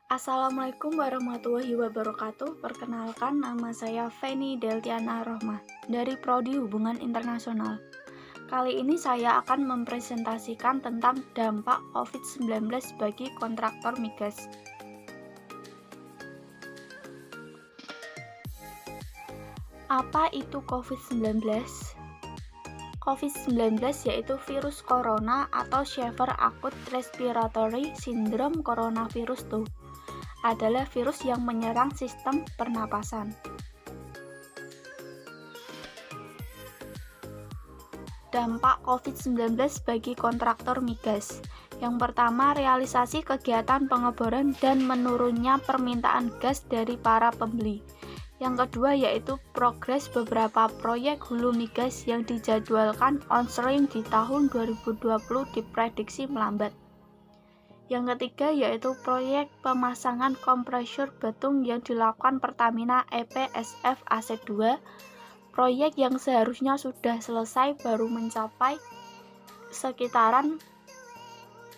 Assalamualaikum warahmatullahi wabarakatuh. Perkenalkan, nama saya Feni Deltiana Rohmah dari Prodi Hubungan Internasional. Kali ini saya akan mempresentasikan tentang dampak COVID-19 bagi kontraktor migas. Apa itu COVID-19? COVID-19 yaitu virus corona atau Severe Acute Respiratory Syndrome coronavirus 2. Adalah virus yang menyerang sistem pernapasan. Dampak COVID-19 bagi kontraktor migas. Yang pertama, realisasi kegiatan pengeboran dan menurunnya permintaan gas dari para pembeli. Yang kedua yaitu progres beberapa proyek hulu migas yang dijadwalkan onstream di tahun 2020 diprediksi melambat. Yang ketiga yaitu proyek pemasangan kompresor betung yang dilakukan Pertamina EP-SF AC 2. Proyek yang seharusnya sudah selesai baru mencapai sekitaran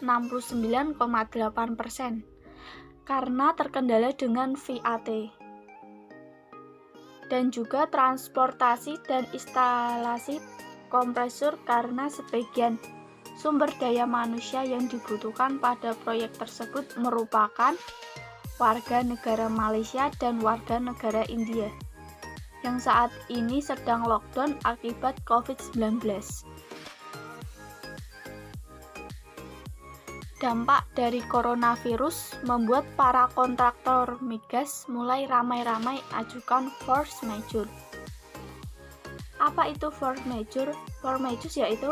69,8% karena terkendala dengan VAT. Dan juga transportasi dan instalasi kompresor karena sebagian sumber daya manusia yang dibutuhkan pada proyek tersebut merupakan warga negara Malaysia dan warga negara India yang saat ini sedang lockdown akibat COVID-19. Dampak dari coronavirus membuat para kontraktor migas mulai ramai-ramai ajukan force majeure. Apa itu force majeure? Force majeure yaitu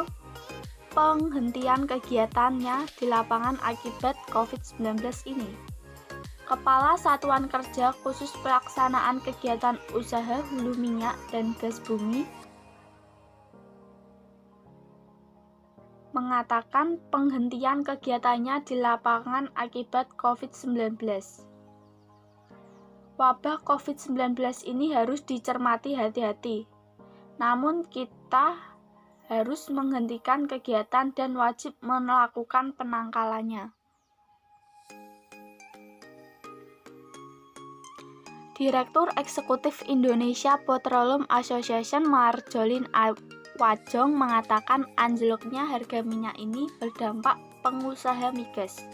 penghentian kegiatannya di lapangan akibat COVID-19 ini. Kepala Satuan Kerja Khusus Pelaksanaan Kegiatan Usaha Hulu Minyak dan Gas Bumi mengatakan penghentian kegiatannya di lapangan akibat COVID-19. Wabah COVID-19 ini harus dicermati hati-hati. Namun kita harus menghentikan kegiatan dan wajib melakukan penangkalannya. Direktur Eksekutif Indonesia Petroleum Association Marjolin Wajong mengatakan anjloknya harga minyak ini berdampak pengusaha migas.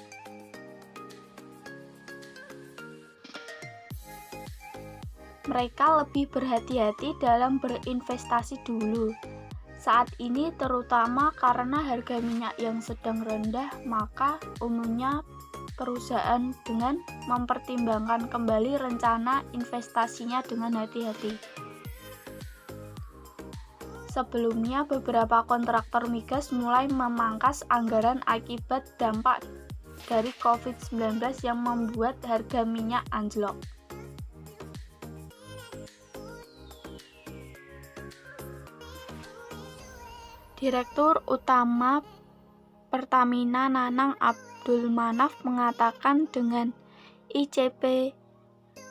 Mereka lebih berhati-hati dalam berinvestasi dulu. Saat ini terutama karena harga minyak yang sedang rendah, maka umumnya perusahaan dengan mempertimbangkan kembali rencana investasinya dengan hati-hati. Sebelumnya, beberapa kontraktor migas mulai memangkas anggaran akibat dampak dari COVID-19 yang membuat harga minyak anjlok. Direktur Utama Pertamina Nanang Abdul Manaf mengatakan dengan ICP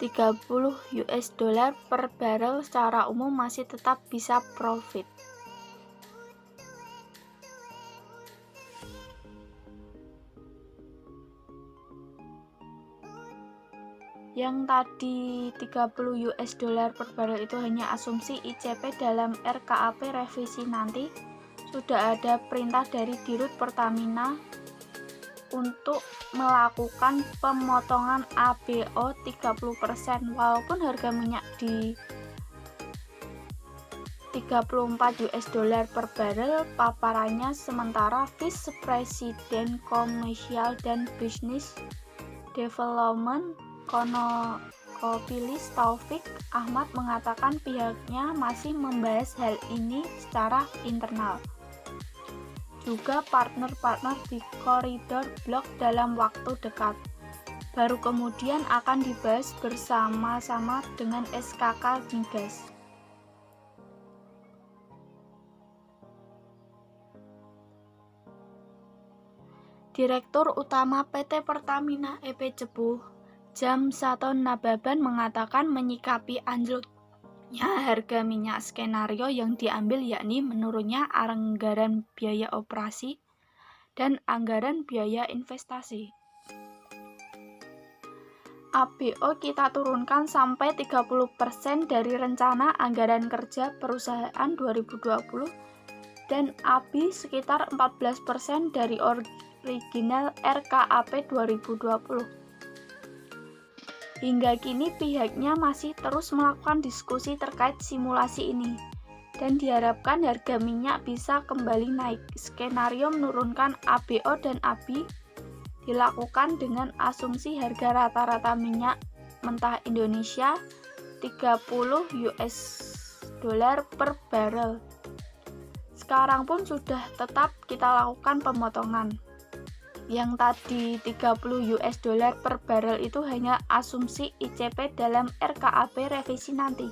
30 US dollar per barrel secara umum masih tetap bisa profit. Yang tadi 30 US dollar per barrel itu hanya asumsi ICP dalam RKAP revisi nanti. Sudah ada perintah dari Dirut Pertamina untuk melakukan pemotongan ABO 30% walaupun harga minyak di 34 US dollar per barrel paparannya sementara Vice President Commercial dan Business Development Konokopilis Taufik Ahmad mengatakan pihaknya masih membahas hal ini secara internal. Juga partner-partner di koridor blok dalam waktu dekat. Baru kemudian akan dibahas bersama-sama dengan SKK Migas. Direktur Utama PT Pertamina EP Cepu, Jam Saton Nababan mengatakan menyikapi anjloknya harga minyak skenario yang diambil yakni menurunnya anggaran biaya operasi dan anggaran biaya investasi. ABO kita turunkan sampai 30% dari rencana anggaran kerja perusahaan 2020 dan ABI sekitar 14% dari original RKAP 2020. Hingga kini pihaknya masih terus melakukan diskusi terkait simulasi ini dan diharapkan harga minyak bisa kembali naik. Skenario menurunkan ABO dan ABI dilakukan dengan asumsi harga rata-rata minyak mentah Indonesia 30 US dollar per barrel. Sekarang pun sudah tetap kita lakukan pemotongan. Yang tadi 30 US dollar per barrel itu hanya asumsi ICP dalam RKAP revisi nanti.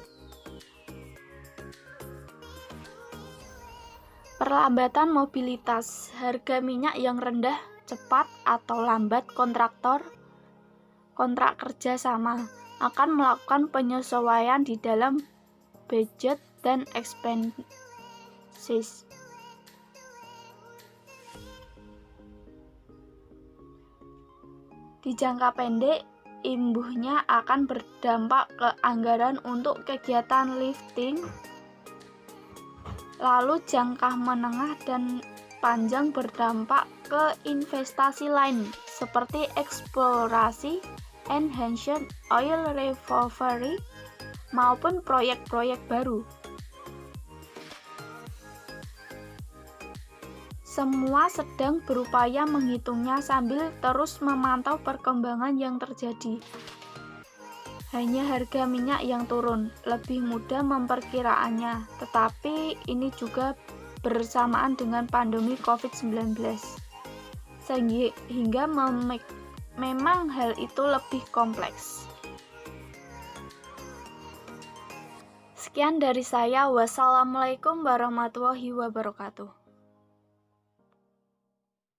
Perlambatan mobilitas, harga minyak yang rendah cepat atau lambat kontrak kerja sama akan melakukan penyesuaian di dalam budget dan expenses. Di jangka pendek, imbuhnya akan berdampak ke anggaran untuk kegiatan lifting, lalu jangka menengah dan panjang berdampak ke investasi lain seperti eksplorasi, enhanced oil recovery, maupun proyek-proyek baru. Semua sedang berupaya menghitungnya sambil terus memantau perkembangan yang terjadi. Hanya harga minyak yang turun, lebih mudah memperkiraannya, tetapi ini juga bersamaan dengan pandemi COVID-19. Sehingga memang hal itu lebih kompleks. Sekian dari saya. Wassalamualaikum warahmatullahi wabarakatuh.